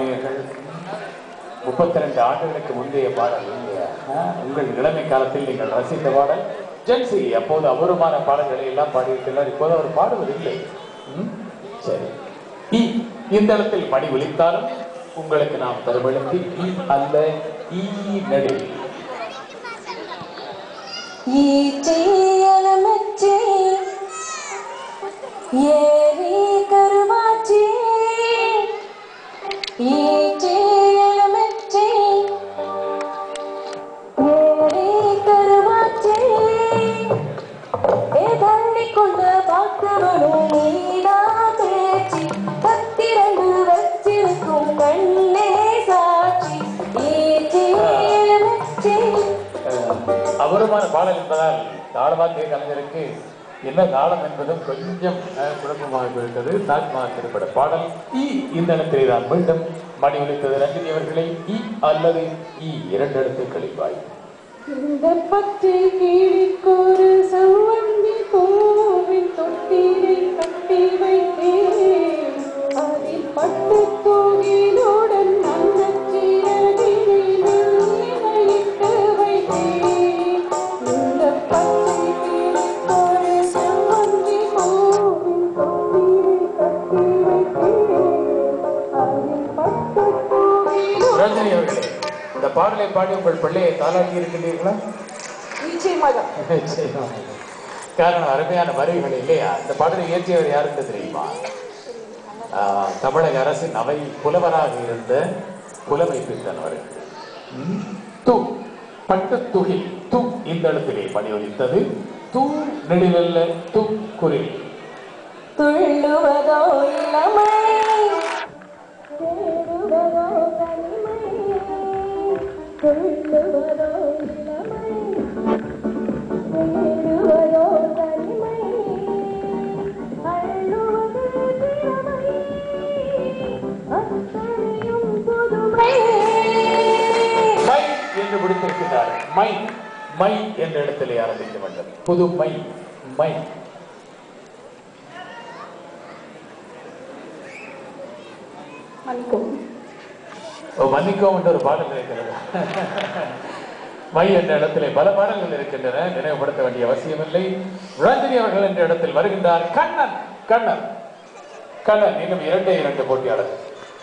மாணவியர்கள் 32 ஆண்டுகளுக்கு முந்தைய பாடல் இல்லையா? உங்கள் இளமை காலத்தில் நீங்கள் ரசித்த பாடல் ஜென்சி. அப்போது அபூர்வமான பாடல்களை எல்லாம் பாடியிருக்கிறார். இப்போது அவர் பாடுவதில்லை. சரி, இந்த இடத்தில் மணி ஒலித்தாலும் உங்களுக்கு நாம் தருவெழுத்து இ அல்ல, ஈ நடு. அபூர்வமான பாடல் என்பதால் தாளவாத்திய கலைஞருக்கு என்ன தாளம் என்பதும் கொஞ்சம் குழப்பமாக இருக்கிறது. தாஜ்மஹால் திரைப்பட பாடல் இ. இந்த இடத்திலே தான் மீண்டும் மணி ஒலித்தது. ரஞ்சினி அவர்களை இ அல்லது இ 2 எழுத்துக்களில் வாய். இந்த பச்சை கிளிக்கொரு செவ்வந்தி பூவின் தொட்டிலை கட்டி வைத்தேன். அதில் பட்டு தூகிலுடன் அந்த சீரகினை இணைத்து வைத்தேன். இந்த பச்சை கிளிக்கொரு செவ்வந்தி பூவின் தொட்டிலை கட்டி வைத்தேன். அதில் பட்டு தூகிலுடன். ரஞ்சினி அவர்களே, இந்த பாடலை பாடி உங்கள் பிள்ளையை தாளாட்டி இருக்கின்றீர்களா? நிச்சயமாக. காரணம் அருமையான வரிகள் இல்லையா? இந்த பாடலை இயற்றியவர் யாருக்கு தெரியுமா? தமிழக அரசின் அவை புலவராக இருந்த புலமை பித்தன் அவர்கள். து பட்டு துகில் து இந்த இடத்திலே மணி ஒலித்தது. தூ நெடுவெல்ல து குரில். துள்ளுவதோ இளமை, தேடுவதோ தனிமை, துள்ளுவதோ இளமை, தேடுவதோ தனிமை, அள்ளுவது திறமை, அத்தனையும் புதுமை. மை என்று பிடித்திருக்கிறார். மை மை என்ற இடத்திலே ஆரம்பிக்க வேண்டும். புதுமை மை. மன்னிக்கவும் என்ற ஒரு பாடல் இருக்கிறது. மை என்ற இடத்திலே பல பாடல்கள் இருக்கின்றன, நினைவுபடுத்த வேண்டிய அவசியமில்லை. ரஞ்சினி அவர்கள் என்ற இடத்தில் வருகின்றார் கண்ணன். கண்ணன் கண்ணன் இன்னும் 2 போட்டியாளர்.